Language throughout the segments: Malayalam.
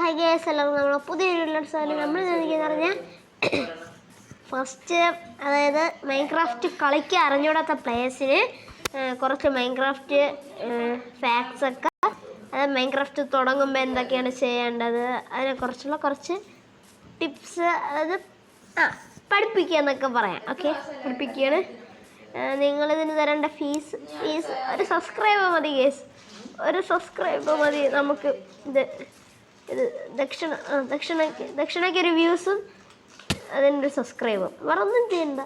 ഹൈ ഗൈസ്, എല്ലാവർക്കും നമ്മളെ പുതിയൊരു നമ്മൾ പറഞ്ഞാൽ ഫസ്റ്റ്, അതായത് മൈൻക്രാഫ്റ്റ് കളിക്കാൻ അറിഞ്ഞൂടാത്ത പ്ലേയേഴ്സിന് കുറച്ച് മൈൻക്രാഫ്റ്റ് ഫാക്ട്സ് ഒക്കെ, അതായത് മൈൻക്രാഫ്റ്റ് തുടങ്ങുമ്പോൾ എന്തൊക്കെയാണ് ചെയ്യേണ്ടത് അതിനെക്കുറിച്ചുള്ള കുറച്ച് ടിപ്സ്, അതായത് പഠിപ്പിക്കുക എന്നൊക്കെ പറയാം. ഓക്കെ, പഠിപ്പിക്കുകയാണ്. നിങ്ങളിതിന് തരേണ്ട ഫീസ് ഒരു സബ്സ്ക്രൈബർ മതി ഗൈസ്, ഒരു സബ്സ്ക്രൈബർ മതി. നമുക്ക് ഇത് ദക്ഷിണയ്ക്ക് ഒരു വ്യൂസും അതിൻ്റെ ഒരു സബ്സ്ക്രൈബും, വേറെ ഒന്നും ചെയ്യണ്ട,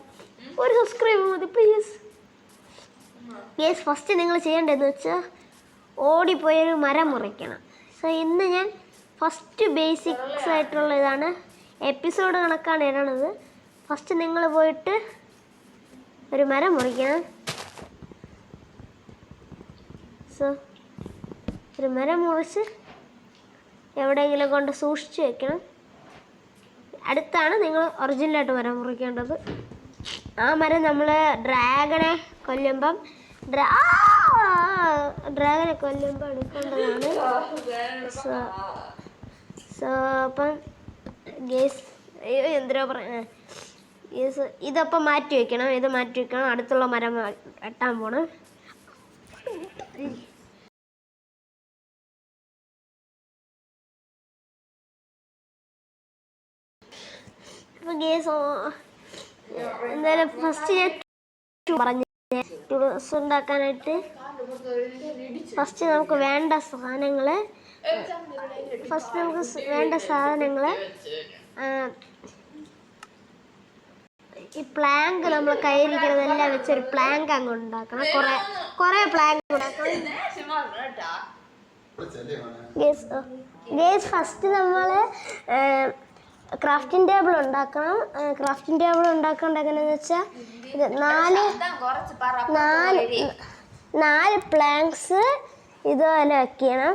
ഒരു സബ്സ്ക്രൈബ് മതി പ്ലീസ്. ഫസ്റ്റ് നിങ്ങൾ ചെയ്യേണ്ടതെന്ന് വെച്ചാൽ ഓടിപ്പോയൊരു മരം മുറിക്കണം. സോ ഇന്ന് ഞാൻ ഫസ്റ്റ് ബേസിക്സ് ആയിട്ടുള്ള ഇതാണ്, എപ്പിസോഡ് കണക്കാണ് ഇടണത്. ഫസ്റ്റ് നിങ്ങൾ പോയിട്ട് ഒരു മരം മുറിക്കണം. സോ ഒരു മരം മുറിച്ച് എവിടെയെങ്കിലും കൊണ്ട് സൂക്ഷിച്ച് വെക്കണം. അടുത്താണ് നിങ്ങൾ ഒറിജിനലായിട്ട് മരം മുറിക്കേണ്ടത്. ആ മരം നമ്മൾ ഡ്രാഗനെ കൊല്ലുമ്പം എടുക്കേണ്ടതാണ്. സോ അപ്പം ഗേസ് എന്തിനാ പറയുന്നത്, ഇതപ്പം മാറ്റി വയ്ക്കണം, ഇത് മാറ്റി വയ്ക്കണം. അടുത്തുള്ള മരം വെട്ടാൻ പോണം. അപ്പോൾ ഗേസ് എന്തായാലും ഫസ്റ്റ് ഞാൻ പറഞ്ഞു ടൂൾസ് ഉണ്ടാക്കാനായിട്ട് ഫസ്റ്റ് നമുക്ക് വേണ്ട സാധനങ്ങൾ ഈ പ്ലാങ്ക് നമ്മൾ കയ്യിരിക്കുന്നതെല്ലാം വെച്ചൊരു പ്ലാങ്ക് അങ്ങ് ഉണ്ടാക്കണം. കുറേ പ്ലാങ്ക് ഉണ്ടാക്കണം. ഗേസ് ഫസ്റ്റ് നമ്മൾ ക്രാഫ്റ്റിംഗ് ടേബിൾ ഉണ്ടാക്കണം. ക്രാഫ്റ്റിംഗ് ടേബിൾ ഉണ്ടാക്കേണ്ടതെന്ന് വെച്ചാൽ ഇത് നാല് പ്ലാങ്ക്സ് ഇതുപോലെ വയ്ക്കണം.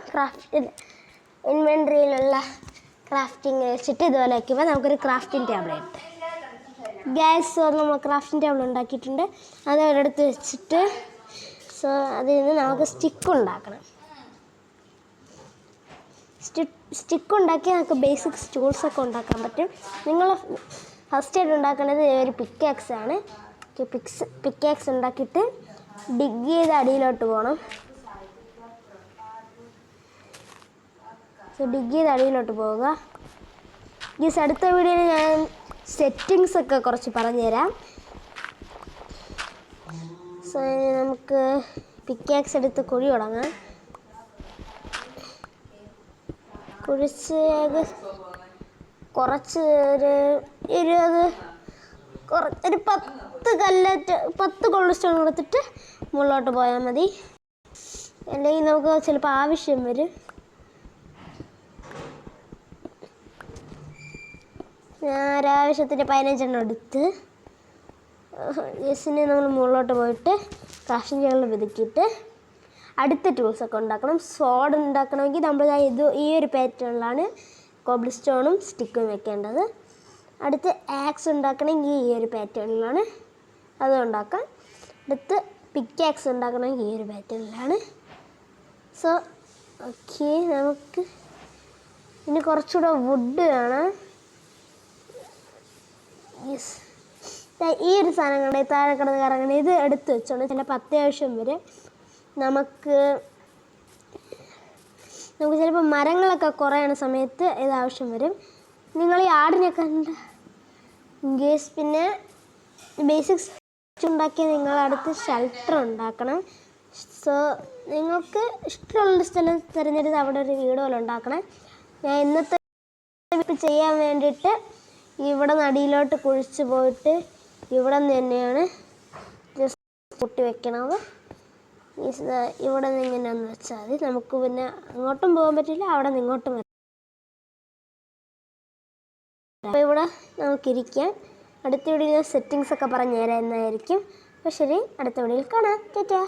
ഇൻവെൻട്രിയിലുള്ള ക്രാഫ്റ്റിംഗ് വെച്ചിട്ട് ഇതുപോലെ വയ്ക്കുമ്പോൾ നമുക്കൊരു ക്രാഫ്റ്റിംഗ് ടേബിൾ കിട്ടും. ഗ്യാസ് നമ്മൾ ക്രാഫ്റ്റിംഗ് ടേബിൾ ഉണ്ടാക്കിയിട്ടുണ്ട്, അത് ഒരിടത്ത് വെച്ചിട്ട് സോ അതിൽ നിന്ന് നമുക്ക് സ്റ്റിക്ക് ഉണ്ടാക്കണം. സ്റ്റിക്ക് ഉണ്ടാക്കി നമുക്ക് ബേസിക് ടൂൾസൊക്കെ ഉണ്ടാക്കാൻ പറ്റും. നിങ്ങൾ ഫസ്റ്റ് ആയിട്ട് ഉണ്ടാക്കേണ്ടത് ഒരു പിക്കാക്സ് ആണ്. പിക്കാക്സ് ഉണ്ടാക്കിയിട്ട് ഡിഗ് ചെയ്ത് അടിയിലോട്ട് പോകണം. സോ ഡിഗ് ചെയ്ത് അടിയിലോട്ട് പോവുക. അടുത്ത വീഡിയോയിൽ ഞാൻ സെറ്റിങ്സ് ഒക്കെ കുറച്ച് പറഞ്ഞുതരാം. സോ നമുക്ക് പിക്കാക്സ് എടുത്ത് കുഴി തുടങ്ങാം. കുഴിച്ച് കുറച്ച് ഒരു 10 കോൾഡ് സ്റ്റോൺ കൊടുത്തിട്ട് മുകളിലോട്ട് പോയാൽ മതി. അല്ലെങ്കിൽ നമുക്ക് ചിലപ്പോൾ ആവശ്യം വരും. ഞാൻ ഒരാവശ്യത്തിന് 15 എടുത്ത് യെസിനെ നമ്മൾ മുകളിലോട്ട് പോയിട്ട് ക്രാഫ്റ്റിംഗ് ടേബിൾ വിതുക്കിയിട്ട് അടുത്ത ടൂൾസൊക്കെ ഉണ്ടാക്കണം. സോഡ് ഉണ്ടാക്കണമെങ്കിൽ നമ്മൾ ഈ ഒരു പാറ്റേണിലാണ് കോബിൾ സ്റ്റോണും സ്റ്റിക്കും വെക്കേണ്ടത്. അടുത്ത് ആക്സ് ഉണ്ടാക്കണമെങ്കിൽ ഈ ഒരു പാറ്റേണിലാണ് അത് ഉണ്ടാക്കാം. അടുത്ത് പിക്കാക്സ് ഉണ്ടാക്കണമെങ്കിൽ ഈ ഒരു പാറ്റേണിലാണ്. സോ ഓക്കെ, നമുക്ക് ഇനി കുറച്ചുകൂടെ വുഡ് വേണം. ഈ ഒരു സാധനം കണ്ട താഴെ കിടന്ന് കറങ്ങണ ഇത് എടുത്ത് വെച്ചോണ്ട് ചിലപ്പോൾ അത്യാവശ്യം വരെ നമുക്ക് ചിലപ്പോൾ മരങ്ങളൊക്കെ കുറയണ സമയത്ത് ഇത് ആവശ്യം വരും. നിങ്ങൾ ഈ ആടിനെ കണ്ട ഗേസ് പിന്നെ ബേസിക്സ് ഉണ്ടാക്കിയ നിങ്ങൾ അടുത്ത് ഷെൽട്ടർ ഉണ്ടാക്കണം. സോ നിങ്ങൾക്ക് ഇഷ്ടമുള്ള സ്ഥലം തിരഞ്ഞെടുത്ത് അവിടെ ഒരു വീട് പോലെ ഉണ്ടാക്കണം. ഞാൻ ഇന്നത്തെ ചെയ്യാൻ വേണ്ടിയിട്ട് ഇവിടെ നടിയിലോട്ട് കുഴിച്ച് പോയിട്ട് ഇവിടെ നിന്ന് തന്നെയാണ് ജസ്റ്റ് പൊട്ടി വെക്കണത്. ഇവിടെ നിന്ന് ഇങ്ങനെയാന്ന് വെച്ചാൽ മതി. നമുക്ക് പിന്നെ അങ്ങോട്ടും പോകാൻ പറ്റില്ല, അവിടെ നിന്ന് ഇങ്ങോട്ടും വരാം. അപ്പോൾ ഇവിടെ നമുക്കിരിക്കാം. അടുത്ത വീഡിയോയിൽ സെറ്റിങ്സ് ഒക്കെ പറഞ്ഞു തരാം എന്നായിരിക്കും. അപ്പോൾ ശരി, അടുത്ത വീഡിയോയിൽ കാണാം. ടാറ്റാ.